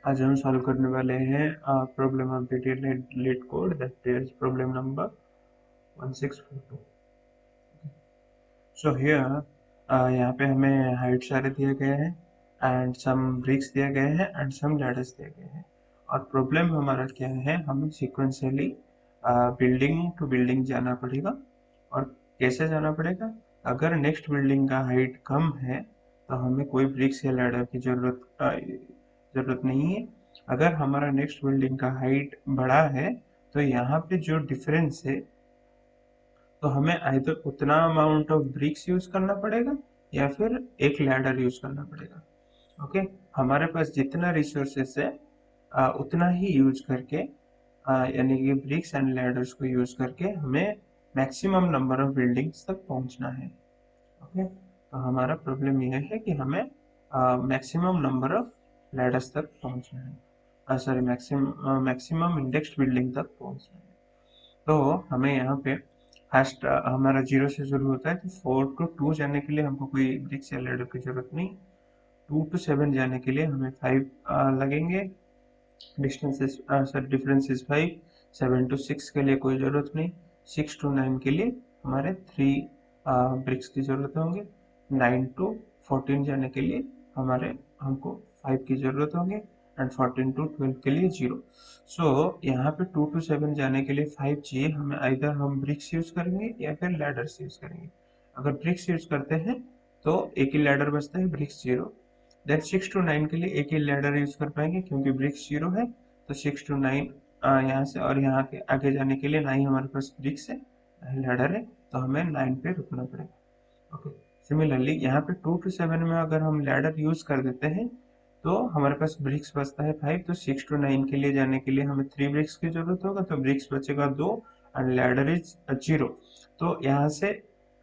आज हम सॉल्व करने वाले हैं problem of leet code, that is problem number 1642। So here यहाँ पे हमें हाइट सारे दिए गए हैं एंड सम ब्रिक्स दिए गए हैं एंड सम लैडर्स दिए गए हैं। और प्रॉब्लम हमारा क्या है, हमें सिक्वेंशियली बिल्डिंग टू बिल्डिंग जाना पड़ेगा। और कैसे जाना पड़ेगा? अगर नेक्स्ट बिल्डिंग का हाइट कम है तो हमें कोई ब्रिक्स या लैडर की जरूरत नहीं है। अगर हमारा नेक्स्ट बिल्डिंग का हाइट बड़ा है तो यहाँ पे जो डिफरेंस है, तो हमें आइदर उतना अमाउंट ऑफ ब्रिक्स यूज करना पड़ेगा या फिर एक लैडर यूज करना पड़ेगा। ओके, हमारे पास जितना रिसोर्सेस है उतना ही यूज करके, यानी कि ब्रिक्स एंड लैडर्स को यूज करके हमें मैक्सिमम नंबर ऑफ बिल्डिंग्स तक पहुंचना है। ओके, तो हमारा प्रॉब्लम यह है कि हमें मैक्सिमम नंबर ऑफ लैडर्स तक पहुंचना है, सॉरी मैक्सिमम इंडेक्स्ड बिल्डिंग तक पहुंचना है। तो हमें यहाँ पे फर्स्ट हमारा 0 से शुरू होता है, तो 4 to 2 जाने के लिए हमको कोई ब्रिक्स या लैडर की जरूरत नहीं। 2 to 7 जाने के लिए हमें 5 लगेंगे। Difference is 5। 7 to 6 के लिए कोई ज़रूरत नहीं। 6 to 9 के लिए हमारे 3 ब्रिक्स की ज़रूरत होंगे। 9 to 14 जाने के लिए हमको 5 की ज़रूरत होगी एंड 14 to 12 के लिए 0। सो यहाँ पे 2 to 7 जाने के लिए 5 चाहिए हमें, आइदर हम ब्रिक्स यूज करेंगे या फिर लैडर्स यूज करेंगे। अगर ब्रिक्स यूज करते हैं तो एक ही लैडर बचता है, ब्रिक्स 0। देन 6 to 9 के लिए एक ही लैडर यूज कर पाएंगे क्योंकि ब्रिक्स 0 है। तो 6 to 9 यहाँ से और यहाँ के आगे जाने के लिए ना ही हमारे पास ब्रिक्स है ना ही लैडर है, तो हमें 9 पे रुकना पड़ेगा। ओके, सिमिलरली यहाँ पे 2 to 7 में अगर हम लैडर यूज कर देते हैं तो हमारे पास ब्रिक्स बचता है 5। तो 6 to 9 के लिए जाने के लिए हमें 3 ब्रिक्स की जरूरत होगा, तो ब्रिक्स बचेगा 2 एंड लैडर इज 0। तो यहाँ से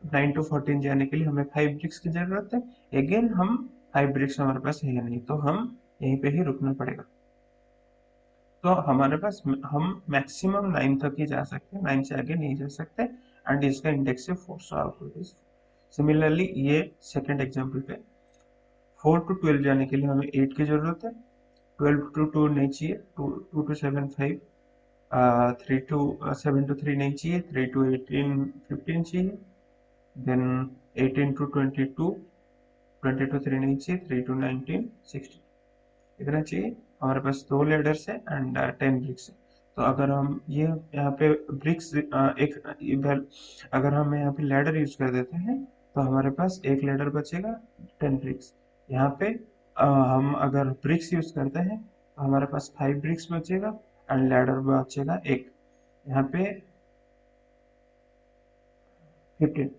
9 to 14 जाने के लिए हमें 5 ब्रिक्स की जरूरत है। अगेन हम 5 ब्रिक्स हमारे पास है नहीं, तो हम यहीं पे ही रुकना पड़ेगा। तो हमारे पास हम मैक्सिमम 9 तक ही जा सकते हैं, 9 से आगे नहीं जा सकते एंड इसका इंडेक्स है 4। So output is. सिमिलरली ये सेकंड एग्जांपल पे 4 to 12 जाने के लिए हमें 8 की जरूरत है। 12 to 2 नहीं चाहिए, 2 to 7 5, 3 to 7 to 3 नहीं चाहिए, 3 to 18 15 चाहिए। देन 18 to 22, 20 to 3 नहीं चाहिए, 3 to 19 16 इतना चाहिए। हमारे पास 2 लेडर्स है एंड 10 ब्रिक्स है। तो अगर हम ये यहाँ पे ब्रिक्स अगर हम यहाँ पे लैडर यूज कर देते हैं तो हमारे पास एक लैडर बचेगा, 10 ब्रिक्स। यहाँ पे हम अगर ब्रिक्स यूज करते हैं तो हमारे पास 5 ब्रिक्स बचेगा एंड लैडर बचेगा एक। यहाँ पे 15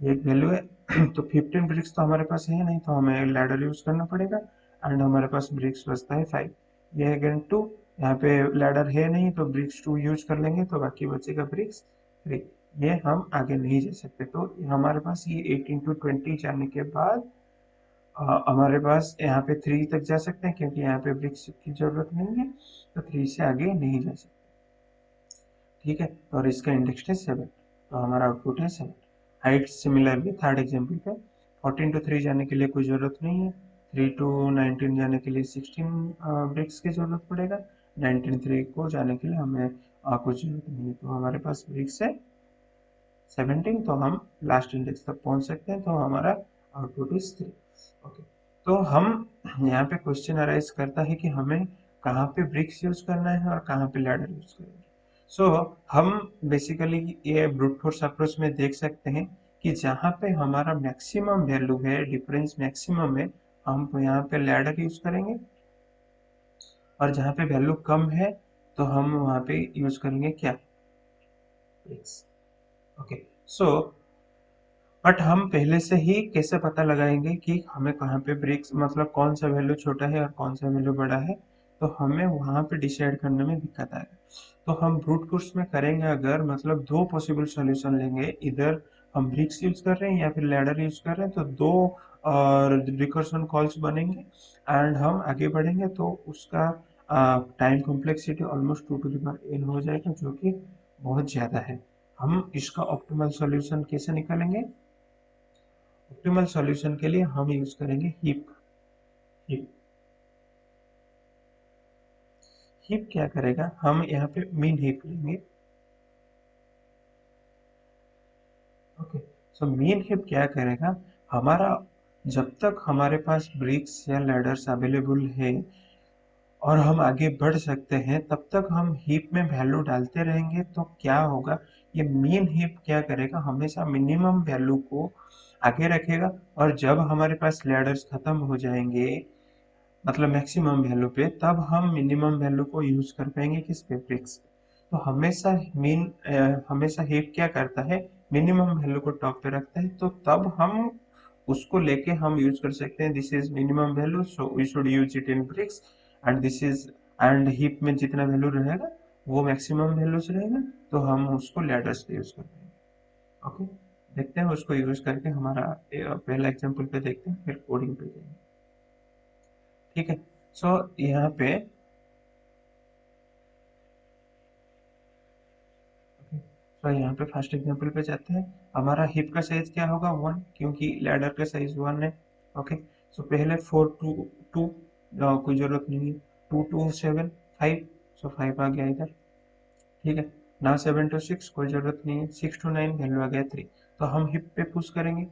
ये एक वैल्यू है। तो 15 ब्रिक्स तो हमारे पास है नहीं, तो हमें लैडर यूज करना पड़ेगा एंड हमारे पास ब्रिक्स बचता है 5। ये अगेन 2, यहाँ पे लैडर है नहीं तो ब्रिक्स 2 यूज कर लेंगे, तो बाकी बचेगा ब्रिक्स 3। ये हम आगे नहीं जा सकते, तो हमारे पास ये 18 to 20 जाने के बाद हमारे पास यहाँ पे 3 तक जा सकते हैं क्योंकि यहाँ पे ब्रिक्स की जरूरत नहीं है, तो 3 से आगे नहीं जा सकते। ठीक है, और इसका इंडेक्स है 7, तो हमारा आउटपुट है 7। हाइट सिमिलरली थर्ड एग्जाम्पल पे 14 to 3 जाने के लिए कोई ज़रूरत नहीं है। 3 to 19 जाने के लिए 16 ब्रिक्स की ज़रूरत पड़ेगा। 19 3 को जाने के लिए हमें कुछ ज़रूरत नहीं है, तो हमारे पास ब्रिक्स है 17, तो हम लास्ट इंडेक्स तक पहुंच सकते हैं, तो हमारा आउटपुट इज 3। ओके, तो हम यहाँ पे क्वेश्चन अराइज करता है कि हमें कहाँ पे ब्रिक्स यूज करना है और कहाँ पे लैडर यूज करेंगे। सो हम बेसिकली ये ब्रूट फोर्स अप्रोच में देख सकते हैं कि जहाँ पे हमारा मैक्सिमम वैल्यू है, डिफरेंस मैक्सिमम है, हम यहाँ पे लैडर यूज करेंगे। और जहाँ पे वैल्यू कम है तो हम वहाँ पे यूज करेंगे क्या, ब्रिक्स। ओके, सो बट हम पहले से ही कैसे पता लगाएंगे कि हमें कहाँ पे ब्रिक्स, मतलब कौन सा वैल्यू छोटा है और कौन सा वैल्यू बड़ा है, तो हमें वहाँ पे डिसाइड करने में दिक्कत आएगा। तो हम ब्रूट फोर्स में करेंगे, अगर मतलब दो पॉसिबल सॉल्यूशन लेंगे, इधर हम ब्रिक्स यूज कर रहे हैं या फिर लैडर यूज कर रहे हैं, तो दो और रिकर्सन कॉल्स बनेंगे एंड हम आगे बढ़ेंगे तो उसका time complexity almost 2 to the power n हो जाएगा, जो कि बहुत ज़्यादा है। हम इसका ऑप्टिमल सॉल्यूशन कैसे निकालेंगे? ऑप्टिमल सॉल्यूशन के लिए हम यूज करेंगे हीप। हीप हीप क्या करेगा, हम यहाँ पे मीन हीप लेंगे। ओके, सो मीन हीप क्या करेगा, हमारा जब तक हमारे पास ब्रिक्स या लैडर्स अवेलेबल है और हम आगे बढ़ सकते हैं, तब तक हम हीप में वैल्यू डालते रहेंगे। तो क्या होगा, ये मीन हीप क्या करेगा, हमेशा मिनिमम वैल्यू को आगे रखेगा, और जब हमारे पास लैडर्स खत्म हो जाएंगे, मतलब मैक्सिमम वैल्यू पे, तब हम मिनिमम वैल्यू को यूज कर पाएंगे किस पे, ब्रिक्स पे। तो हमेशा हीप क्या करता है, मिनिमम वैल्यू को टॉप पे रखता है, तो तब हम उसको लेके हम यूज कर सकते हैं, this is minimum value so we should use it in bricks, and this is, and heap में जितना वैल्यू रहेगा वो मैक्सिमम वैल्यूज रहेगा, तो हम उसको लैडर्स पे यूज कर पाएंगे। ओके, देखते हैं उसको यूज करके, हमारा पहला एग्जांपल पे देखते हैं, फिर कोडिंग पे जाएंगे। ठीक है, सो यहाँ पे तो यहाँ पे फर्स्ट एग्जांपल पे जाते हैं। हमारा हिप का साइज क्या होगा, 1, क्योंकि लैडर का साइज 1 है। ओके, सो पहले 4 टू 2, कोई जरूरत नहीं है, 2 टू 7 5, सो 5 आ गया इधर। ठीक है, ना 7 टू 6 कोई जरूरत नहीं है, 6 टू 9 वैल्यू आ गया 3। तो हम हिप पे पुश करेंगे,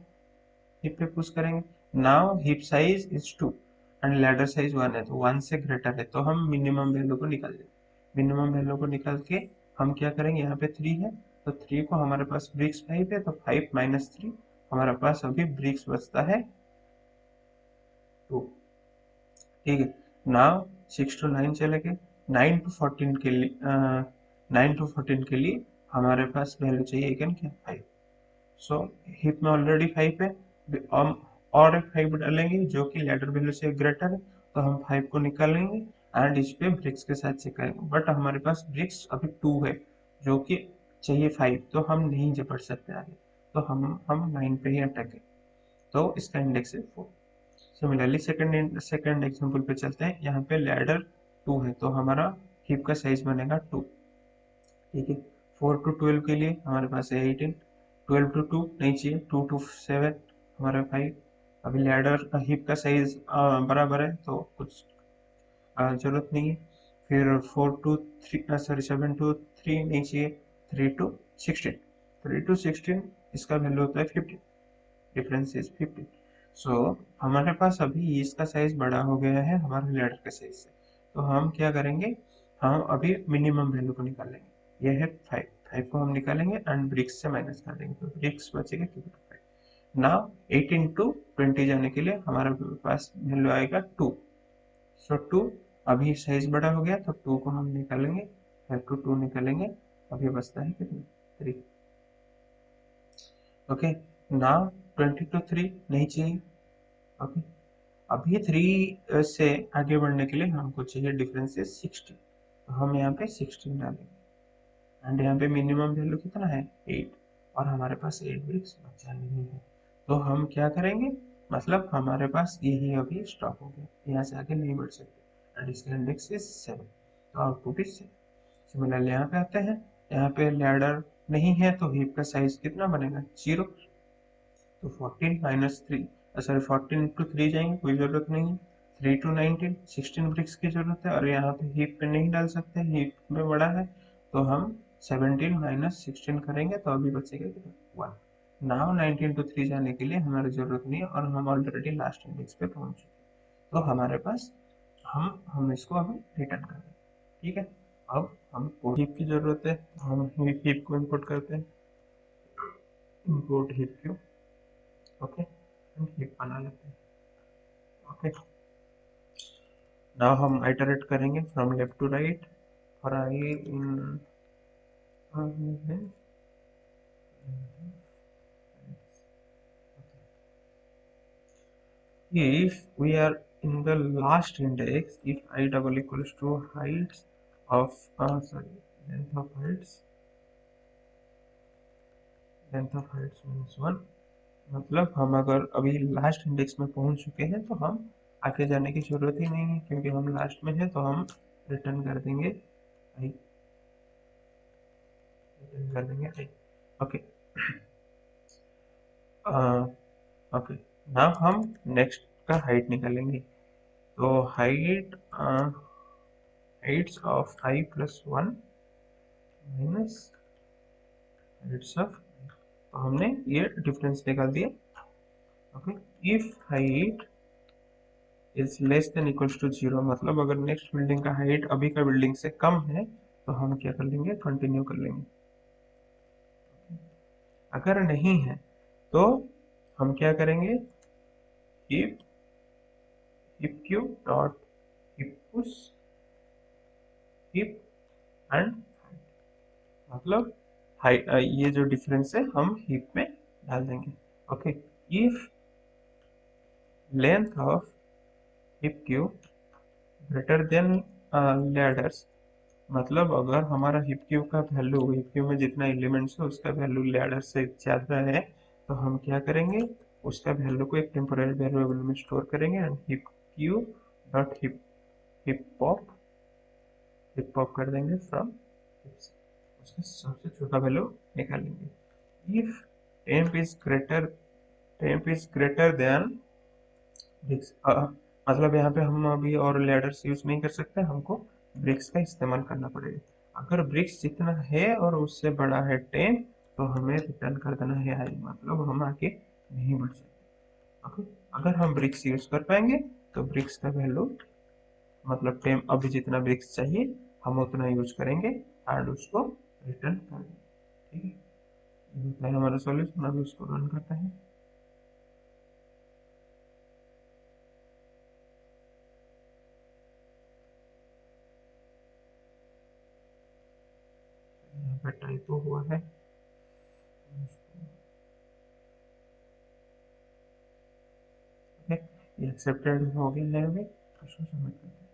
हिप पे पुश करेंगे। Now hip size is 2 and ladder size 1 है, तो 1 से ग्रेटर है, तो हम मिनिमम वैल्यू को निकाल देंगे। मिनिमम वैल्यू को निकाल के हम क्या करेंगे, यहाँ पे 3 है, तो 3 को हमारे पास ब्रिक्स 5 है, तो 5 माइनस 3, हमारे पास अभी ब्रिक्स बचता है 2। ठीक है, नाउ 6 टू 9 चले गए, 9 टू 14 के लिए 9 टू 14 के लिए हमारे पास वैल्यू चाहिए again क्या, 5। सो हिप में ऑलरेडी 5 है, हम और एक 5 डालेंगे जो कि लेटर वैल्यू से ग्रेटर है, तो हम 5 को निकालेंगे एंड इस पे ब्रिक्स के साथ चिपकाएंगे। बट हमारे पास ब्रिक्स अभी 2 है, जो कि चाहिए 5, तो हम नहीं जा बढ़ सकते आगे, तो हम 9 पे ही अटक गए, तो इसका इंडेक्स है 4। सिमिलरली सेकंड एग्जांपल पे चलते हैं। यहाँ पे लैडर 2 है, तो हमारा हिप का साइज बनेगा 2। ठीक है, 4 टू 12 के लिए हमारे पास है 18, 12 टू 2 नहीं चाहिए, 2 टू 7 हमारा 5। अभी लैडर हिप का साइज बराबर है, तो कुछ जरूरत नहीं है। फिर 4 टू 3, सॉरी 7 टू 3 नहीं चाहिए, 3 टू 16, 3 टू 16 इसका वैल्यू होता है 15, डिफरेंस इज 15। सो हमारे पास अभी इसका साइज बड़ा हो गया है हमारे लैडर के साइज से, तो हम क्या करेंगे, हम अभी मिनिमम वैल्यू को निकालेंगे, यह है 5, 5 को हम निकालेंगे एंड ब्रिक्स से माइनस कर देंगे, तो ब्रिक्स बचेगा 5। नाउ 18 टू 20 जाने के लिए हमारे पास वैल्यू आएगा 2, सो 2, अभी साइज बड़ा हो गया, तो 2 को हम निकालेंगे, 5 टू 2 निकालेंगे, अभी बचता है कितना, 3। ओके, नाउ 20 टू 3 नहीं चाहिए। ओके, अभी 3 से आगे बढ़ने के लिए हमको चाहिए डिफरेंस इज 16, तो हम यहाँ पे 16 डालेंगे एंड यहाँ पे मिनिमम वैल्यू कितना है, 8, और हमारे पास 8 ब्रिक्स बचा नहीं है, तो हम क्या करेंगे, मतलब हमारे पास यही अभी स्टॉप हो गया, यहाँ से आगे नहीं बढ़ सकते, एंड इसका इंडेक्स इज 7, तो आउटपुट इज 7। सिमिलरली यहाँ पे आते हैं, यहाँ पे लैडर नहीं है, तो हीप का साइज कितना बनेगा, 0, तो 14 माइनस 3, सॉरी 14 टू 3 जाएंगे, कोई जरूरत नहीं है, 3 टू 19, 16 ब्रिक्स की जरूरत है, और यहाँ पे हीप पे नहीं डाल सकते, हीप में बड़ा है, तो हम 17 माइनस 16 करेंगे, तो अभी बचेगा कितना, 1। नाउ 19 टू 3 जाने के लिए हमारी जरूरत नहीं है, और हम ऑलरेडी लास्ट इंडेक्स पे पहुंच चुके, तो हमारे पास हम इसको अभी रिटर्न कर दें। ठीक है, अब हम हीप की जरूरत है, तो हम हीप को इंपोर्ट करते हैं, इंपोर्ट हीप क्यू। ओके, हम हीप बना लेते हैं। ओके, नाउ हम आइटरेट करेंगे from left to right for i in if we are in the last index, if I double equals to heights of sorry length of heights minus 1, मतलब हम अगर अभी लास्ट इंडेक्स में पहुंच चुके हैं, तो हम आगे जाने की जरूरत ही नहीं है, क्योंकि हम लास्ट में है, तो हम रिटर्न कर देंगे आई, रिटर्न कर देंगे आई। ओके, ओके, नाउ हम नेक्स्ट का हाइट निकालेंगे, तो height heights of i plus 1 minus heights of, तो हमने ये डिफरेंस निकाल दिया। Okay, if height is less than equals to 0, मतलब अगर नेक्स्ट बिल्डिंग का हाइट अभी का बिल्डिंग से कम है तो हम क्या कर लेंगे, कंटिन्यू कर लेंगे। अगर नहीं है तो हम क्या करेंगे, if if q dot if push if and, मतलब ये जो डिफरेंस है हम हीप में डाल देंगे। Okay, if length of heap Q greater than ladders, मतलब अगर हमारा हीप क्यू का वैल्यू, हीप क्यू में जितना एलिमेंट्स है उसका वैल्यू लैडर से ज़्यादा है, तो हम क्या करेंगे, उसका वैल्यू को एक टेम्पोररी वेरिएबल में स्टोर करेंगे and heap Q dot heap hip pop कर देंगे फ्रॉम, उसका सबसे छोटा वैल्यू निकालेंगे। If temp is greater, temp is greater than, मतलब यहाँ पे हम अभी और लैडर्स यूज नहीं कर सकते, हमको ब्रिक्स का इस्तेमाल करना पड़ेगा। अगर ब्रिक्स जितना है और उससे बड़ा है टेम्प, तो हमें रिटर्न कर देना है आई, मतलब हम आगे नहीं बढ़ सकते। ओके, अगर हम ब्रिक्स यूज कर पाएंगे तो ब्रिक्स का वैल्यू, मतलब टेम्प अभी जितना ब्रिक्स चाहिए हम उतना यूज करेंगे एंड उसको रिटर्न कर देंगे। ठीक है, ये होता है हमारा सॉल्यूशन। अभी उसको रन करते हैं। यहाँ पे टाइपो हुआ है, ये एक्सेप्टेड हो गया है, अभी इसको सबमिट करते हैं।